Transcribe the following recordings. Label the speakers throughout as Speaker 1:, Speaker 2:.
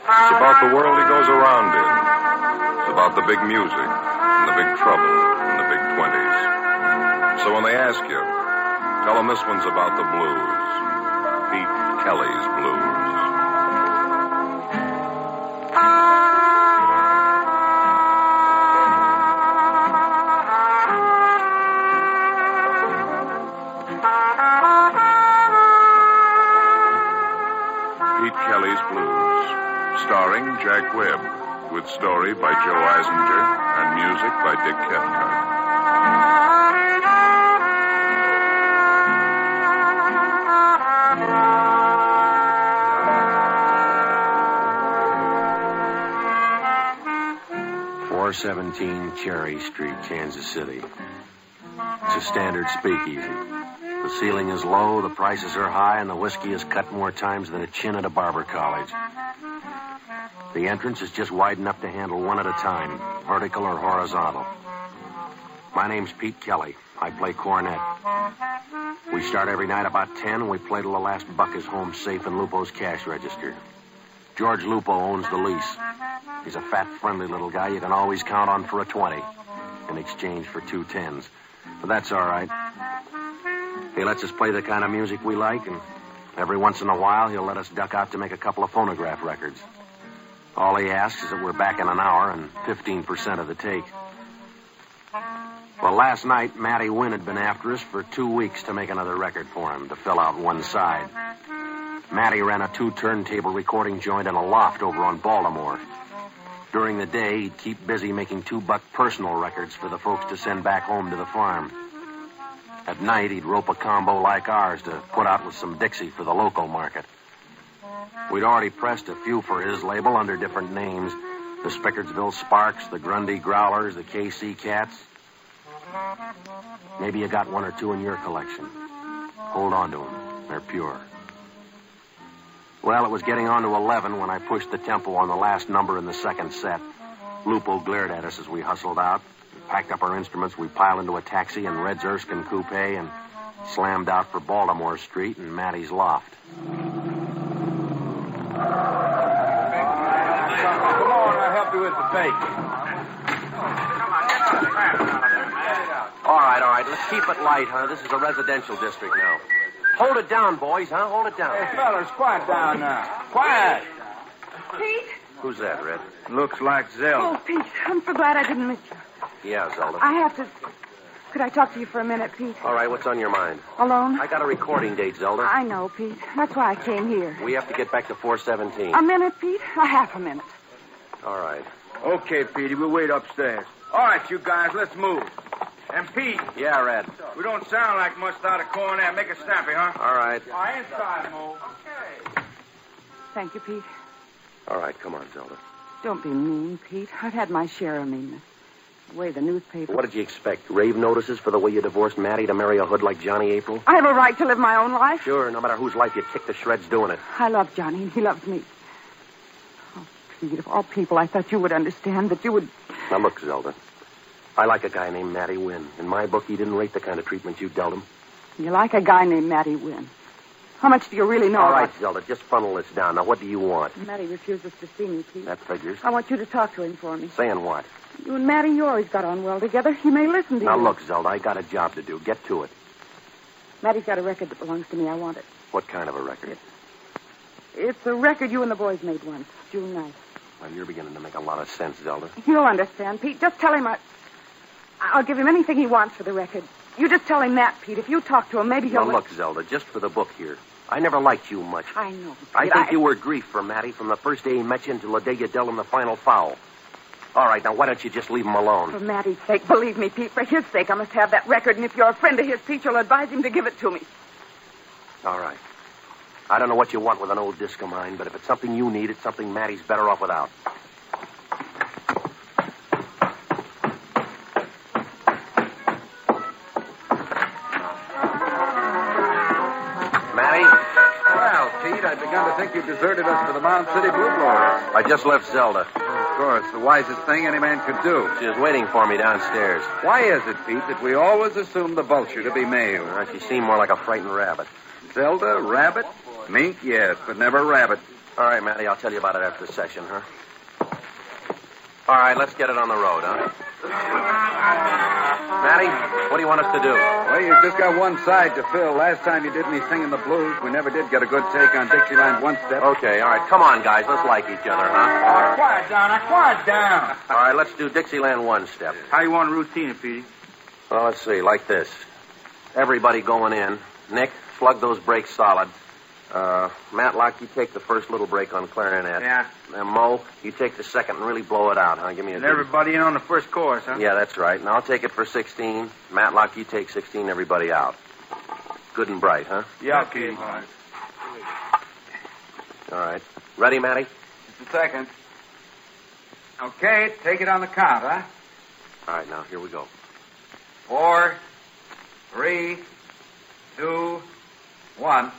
Speaker 1: It's about the world he goes around in. It's about the big music, and the big trouble, and the big 20s. So when they ask you, tell them this one's about the blues. Pete Kelly's Blues. Pete Kelly's Blues, starring Jack Webb, with story by Joe Eisinger and music by Dick Cathcart.
Speaker 2: .417 Cherry Street, Kansas City. It's a standard speakeasy. The ceiling is low, the prices are high, and the whiskey is cut more times than a chin at a barber college. The entrance is just wide enough to handle one at a time, vertical or horizontal. My name's Pete Kelly. I play cornet. We start every night about 10, and we play till the last buck is home safe in Lupo's cash register. George Lupo owns the lease. He's a fat, friendly little guy you can always count on for a 20 in exchange for 2 10s. But that's all right. He lets us play the kind of music we like, and every once in a while he'll let us duck out to make a couple of phonograph records. All he asks is that we're back in an hour and 15% of the take. Well, last night, Matty Wynn had been after us for 2 weeks to make another record for him, to fill out one side. Matty ran a 2-turntable recording joint in a loft over on Baltimore. During the day, he'd keep busy making $2 personal records for the folks to send back home to the farm. At night, he'd rope a combo like ours to put out with some Dixie for the local market. We'd already pressed a few for his label under different names. The Spickersville Sparks, the Grundy Growlers, the KC Cats. Maybe you got 1 or 2 in your collection. Hold on to them. They're pure. Well, it was getting on to 11 when I pushed the tempo on the last number in the second set. Lupo glared at us as we hustled out. We packed up our instruments, we piled into a taxi in Red's Erskine coupe and slammed out for Baltimore Street and Matty's loft.
Speaker 3: Come on, I'll help you with the bake.
Speaker 2: All right. Let's keep it light, huh? This is a residential district now. Hold it down, boys, huh? Hold it down.
Speaker 3: Hey, fellas, quiet down now. Quiet.
Speaker 4: Pete?
Speaker 2: Who's that, Red?
Speaker 3: Looks like Zelda.
Speaker 4: Oh, Pete, I'm so glad I didn't miss you.
Speaker 2: Yeah, Zelda.
Speaker 4: I have to... Could I talk to you for a minute, Pete?
Speaker 2: All right, what's on your mind?
Speaker 4: Alone?
Speaker 2: I got a recording date, Zelda.
Speaker 4: I know, Pete. That's why I came here.
Speaker 2: We have to get back to 417.
Speaker 4: A minute, Pete? A half a minute.
Speaker 2: All right.
Speaker 3: Okay, Petey, we'll wait upstairs. All right, you guys, let's move. And Pete.
Speaker 2: Yeah, Red.
Speaker 3: We don't sound like much out of cornet. Make it snappy, huh?
Speaker 2: All right.
Speaker 3: All right, inside, Mo. Okay.
Speaker 4: Thank you, Pete.
Speaker 2: All right, come on, Zelda.
Speaker 4: Don't be mean, Pete. I've had my share of meanness. The way the newspaper...
Speaker 2: What did you expect? Rave notices for the way you divorced Matty to marry a hood like Johnny April?
Speaker 4: I have a right to live my own life.
Speaker 2: Sure, no matter whose life you kick to shreds doing it.
Speaker 4: I love Johnny, and he loves me. Oh, Pete, of all people, I thought you would understand, that you would...
Speaker 2: Now, look, Zelda. I like a guy named Matty Wynn. In my book, he didn't rate the kind of treatment you dealt him.
Speaker 4: You like a guy named Matty Wynn. How much do you really know
Speaker 2: All right,
Speaker 4: about...
Speaker 2: Zelda, just funnel this down. Now, what do you want?
Speaker 4: Matty refuses to see me, Pete.
Speaker 2: That figures.
Speaker 4: I want you to talk to him for me.
Speaker 2: Saying what?
Speaker 4: You and Matty, you always got on well together. He may listen to
Speaker 2: Now,
Speaker 4: you.
Speaker 2: look, Zelda, I got a job to do. Get to it.
Speaker 4: Matty's got a record that belongs to me. I want it.
Speaker 2: What kind of a record?
Speaker 4: It's a record you and the boys made once, June 9th.
Speaker 2: Well, you're beginning to make a lot of sense, Zelda.
Speaker 4: You'll understand, Pete. Just tell him I'll give him anything he wants for the record. You just tell him that, Pete. If you talk to him, maybe he'll...
Speaker 2: Now, look, Zelda, just for the book here. I never liked you much.
Speaker 4: I know, Pete.
Speaker 2: I think you were grief for Matty from the first day he met you until the day you dealt him the final foul. All right, now, why don't you just leave him alone?
Speaker 4: For Matty's sake, believe me, Pete. For his sake, I must have that record, and if you're a friend of his, Pete, you'll advise him to give it to me.
Speaker 2: All right. I don't know what you want with an old disc of mine, but if it's something you need, it's something Matty's better off without. Matty?
Speaker 3: Well, Pete, I'd begun to think you deserted us for the Mound City Blue Blowers.
Speaker 2: I just left Zelda.
Speaker 3: Of course, the wisest thing any man could do.
Speaker 2: She was waiting for me downstairs.
Speaker 3: Why is it, Pete, that we always assume the vulture to be male?
Speaker 2: She seemed more like a frightened rabbit.
Speaker 3: Zelda, rabbit? Mink, yes, but never rabbit.
Speaker 2: All right, Matty, I'll tell you about it after the session, huh? All right, let's get it on the road, huh? Matty, what do you want us to do?
Speaker 3: Well, you just got one side to fill. Last time you did me singing the blues, we never did get a good take on Dixieland One Step.
Speaker 2: Okay, all right, come on, guys. Let's like each other, huh?
Speaker 3: Quiet down.
Speaker 2: All right, let's do Dixieland One Step.
Speaker 3: How you want to routine it, Petey?
Speaker 2: Well, let's see, like this. Everybody going in. Nick, slug those brakes solid. Matlock, you take the first little break on clarinet.
Speaker 3: Yeah.
Speaker 2: And Mo, you take the second and really blow it out, huh? Give me a
Speaker 3: And
Speaker 2: good...
Speaker 3: everybody in on the first chorus, huh?
Speaker 2: Yeah, that's right. And I'll take it for 16. Matlock, you take 16, everybody out. Good and bright, huh?
Speaker 3: Yeah, Petey.
Speaker 2: All right. Ready, Matty?
Speaker 3: Just a second. Okay, take it on the count, huh?
Speaker 2: All right, now, here we go.
Speaker 3: 4, 3, 2, 1.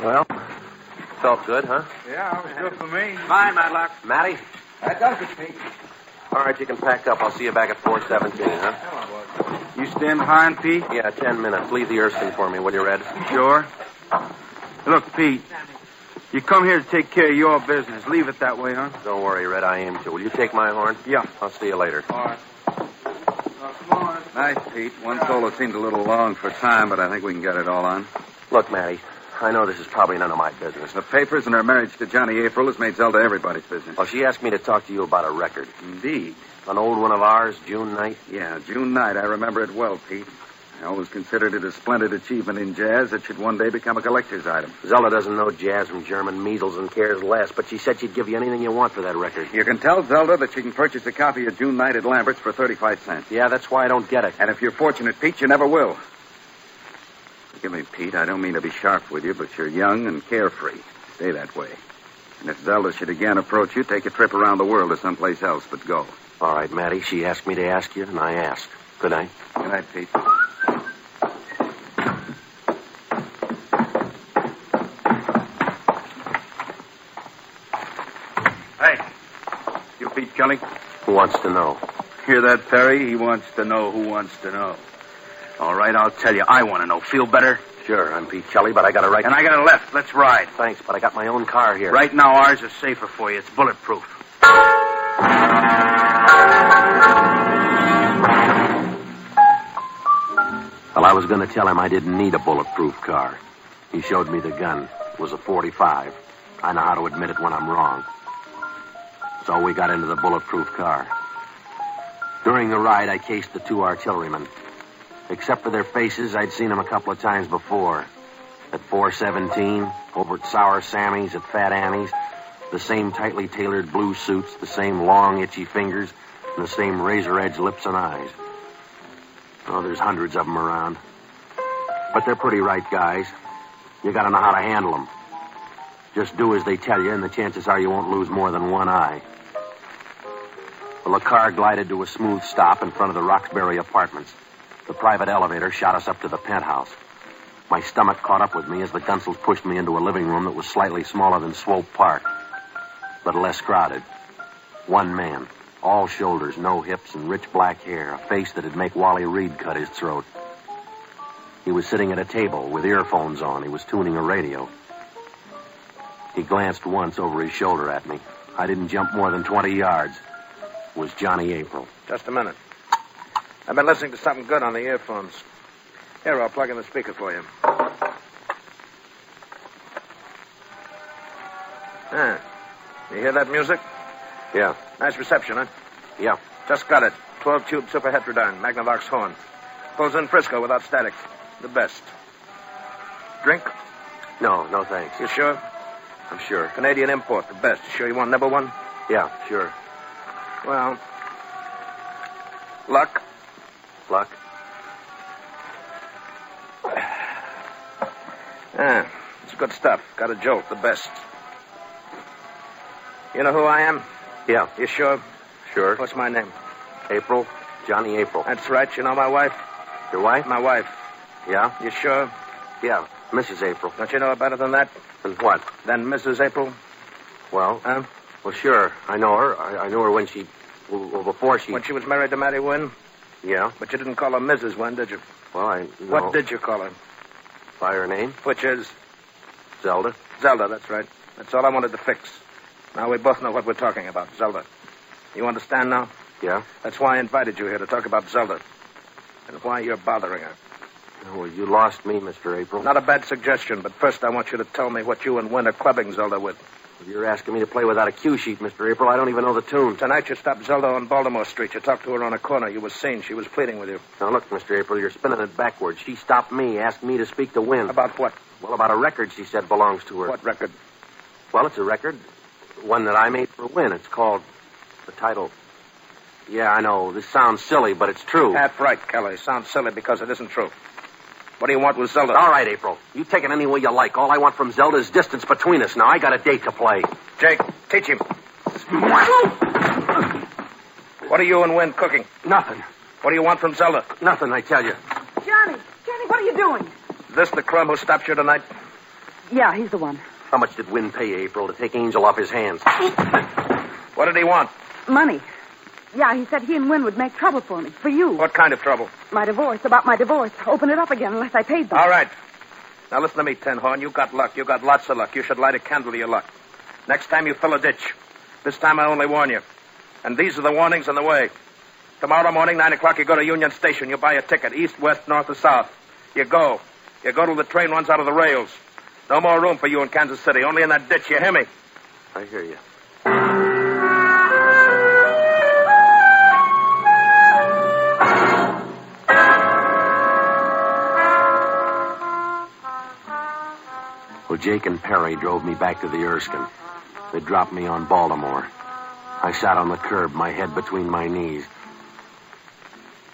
Speaker 2: Well, felt good, huh?
Speaker 3: Yeah, it was good for me. Fine, Matlock.
Speaker 2: Matty?
Speaker 3: That does it, Pete.
Speaker 2: All right, you can pack up. I'll see you back at 417, huh?
Speaker 3: You stand behind, Pete?
Speaker 2: Yeah, 10 minutes. Leave the Erskine for me, will you, Red?
Speaker 3: Sure. Look, Pete, you come here to take care of your business. Leave it that way, huh?
Speaker 2: Don't worry, Red. I aim to. Will you take my horn?
Speaker 3: Yeah.
Speaker 2: I'll see you later.
Speaker 3: All right. Come on. Nice, Pete. One solo seemed a little long for time, but I think we can get it all on.
Speaker 2: Look, Matty, I know this is probably none of my business.
Speaker 3: The papers and her marriage to Johnny April has made Zelda everybody's business.
Speaker 2: Well, she asked me to talk to you about a record.
Speaker 3: Indeed.
Speaker 2: An old one of ours, June night.
Speaker 3: Yeah, June night. I remember it well, Pete. I always considered it a splendid achievement in jazz that should one day become a collector's item.
Speaker 2: Zelda doesn't know jazz from German measles and cares less, but she said she'd give you anything you want for that record.
Speaker 3: You can tell Zelda that she can purchase a copy of June night at Lambert's for 35 cents.
Speaker 2: Yeah, that's why I don't get it.
Speaker 3: And if you're fortunate, Pete, you never will. Forgive me, Pete. I don't mean to be sharp with you, but you're young and carefree. Stay that way. And if Zelda should again approach you, take a trip around the world to someplace else, but go.
Speaker 2: All right, Matty. She asked me to ask you, and I asked. Good night.
Speaker 3: Good night, Pete. Hey, you Pete Kelly?
Speaker 2: Who wants to know?
Speaker 3: Hear that, Perry? He wants to know who wants to know. All right, I'll tell you. I want to know. Feel better?
Speaker 2: Sure, I'm Pete Kelly, but I got a right...
Speaker 3: And I got a left. Let's ride.
Speaker 2: Thanks, but I got my own car here.
Speaker 3: Right now, ours is safer for you. It's bulletproof.
Speaker 2: Well, I was going to tell him I didn't need a bulletproof car. He showed me the gun. It was a .45. I know how to admit it when I'm wrong. So we got into the bulletproof car. During the ride, I cased the two artillerymen. Except for their faces, I'd seen them a couple of times before. At 417, over at Sour Sammy's, at Fat Annie's, the same tightly tailored blue suits, the same long, itchy fingers, and the same razor-edged lips and eyes. Oh, there's hundreds of them around. But they're pretty right guys. You gotta know how to handle them. Just do as they tell you, and the chances are you won't lose more than one eye. Well, the car glided to a smooth stop in front of the Roxbury Apartments. The private elevator shot us up to the penthouse. My stomach caught up with me as the Gunsels pushed me into a living room that was slightly smaller than Swope Park, but less crowded. One man, all shoulders, no hips, and rich black hair, a face that'd make Wally Reed cut his throat. He was sitting at a table with earphones on. He was tuning a radio. He glanced once over his shoulder at me. I didn't jump more than 20 yards. It was Johnny April.
Speaker 5: Just a minute. I've been listening to something good on the earphones. Here, I'll plug in the speaker for you. You hear that music?
Speaker 2: Yeah.
Speaker 5: Nice reception, huh?
Speaker 2: Yeah.
Speaker 5: Just got it. 12-tube super heterodyne, Magnavox horn. Pulls in Frisco without static. The best. Drink?
Speaker 2: No thanks.
Speaker 5: You sure?
Speaker 2: I'm sure.
Speaker 5: Canadian import, the best. You sure you want number one?
Speaker 2: Yeah, sure.
Speaker 5: Well, luck.
Speaker 2: Luck?
Speaker 5: Yeah, it's good stuff. Got a jolt, the best. You know who I am?
Speaker 2: Yeah.
Speaker 5: You sure?
Speaker 2: Sure.
Speaker 5: What's my name?
Speaker 2: April. Johnny April.
Speaker 5: That's right. You know my wife?
Speaker 2: Your wife?
Speaker 5: My wife.
Speaker 2: Yeah?
Speaker 5: You sure?
Speaker 2: Yeah, Mrs. April.
Speaker 5: Don't you know her better than that?
Speaker 2: And what?
Speaker 5: Than Mrs. April?
Speaker 2: Well?
Speaker 5: Huh?
Speaker 2: Well, sure. I know her. I knew her when she... Well, before she...
Speaker 5: When she was married to Matty Wynn?
Speaker 2: Yeah.
Speaker 5: But you didn't call her Mrs. Wynn, did you?
Speaker 2: Well, I know.
Speaker 5: What did you call her?
Speaker 2: By her name?
Speaker 5: Which is?
Speaker 2: Zelda.
Speaker 5: Zelda, that's right. That's all I wanted to fix. Now we both know what we're talking about, Zelda. You understand now?
Speaker 2: Yeah?
Speaker 5: That's why I invited you here, to talk about Zelda. And why you're bothering her.
Speaker 2: Well, you lost me, Mr. April.
Speaker 5: Not a bad suggestion, but first I want you to tell me what you and Wynn are clubbing Zelda with.
Speaker 2: You're asking me to play without a cue sheet, Mr. April. I don't even know the tune.
Speaker 5: Tonight you stopped Zelda on Baltimore Street. You talked to her on a corner. You were seen. She was pleading with you.
Speaker 2: Now, look, Mr. April, you're spinning it backwards. She stopped me, asked me to speak to Wynn.
Speaker 5: About what?
Speaker 2: Well, about a record she said belongs to her.
Speaker 5: What record?
Speaker 2: Well, it's a record. One that I made for Wynn. It's called... The title... Yeah, I know. This sounds silly, but it's true.
Speaker 5: Half right, Kelly. Sounds silly because it isn't true. What do you want with Zelda?
Speaker 2: All right, April. You take it any way you like. All I want from Zelda is distance between us. Now, I got a date to play.
Speaker 5: Jake, teach him. What are you and Wynn cooking?
Speaker 2: Nothing.
Speaker 5: What do you want from Zelda?
Speaker 2: Nothing, I tell you.
Speaker 4: Johnny, what are you doing?
Speaker 5: Is this the crumb who stopped you tonight?
Speaker 4: Yeah, he's the one.
Speaker 2: How much did Wynn pay you, April, to take Angel off his hands?
Speaker 5: What did he want?
Speaker 4: Money. Yeah, he said he and Wynn would make trouble for me. For you.
Speaker 5: What kind of trouble?
Speaker 4: My divorce. About my divorce. Open it up again unless I paid them.
Speaker 5: All right. Now listen to me, Tin Horn. You got luck. You got lots of luck. You should light a candle to your luck. Next time you fill a ditch. This time I only warn you. And these are the warnings on the way. Tomorrow morning, 9 o'clock, you go to Union Station. You buy a ticket, east, west, north, or south. You go. You go till the train runs out of the rails. No more room for you in Kansas City. Only in that ditch. You hear me?
Speaker 2: I hear you. Well, Jake and Perry drove me back to the Erskine. They dropped me on Baltimore. I sat on the curb, my head between my knees.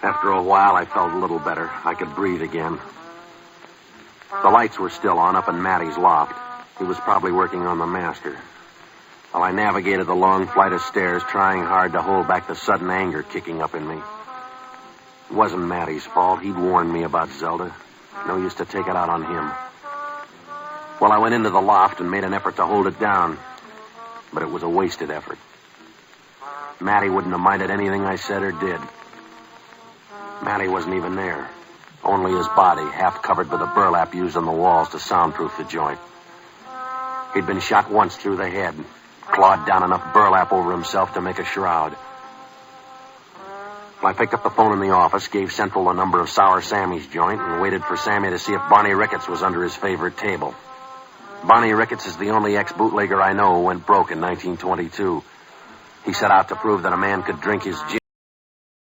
Speaker 2: After a while, I felt a little better. I could breathe again. The lights were still on up in Matty's loft. He was probably working on the master. While I navigated the long flight of stairs, trying hard to hold back the sudden anger kicking up in me. It wasn't Matty's fault. He'd warned me about Zelda. No use to take it out on him. Well, I went into the loft and made an effort to hold it down. But it was a wasted effort. Matty wouldn't have minded anything I said or did. Matty wasn't even there. Only his body, half covered with the burlap used on the walls to soundproof the joint. He'd been shot once through the head, clawed down enough burlap over himself to make a shroud. I picked up the phone in the office, gave Central the number of Sour Sammy's joint, and waited for Sammy to see if Barney Ricketts was under his favorite table. Barney Ricketts is the only ex-bootlegger I know who went broke in 1922. He set out to prove that a man could drink his gin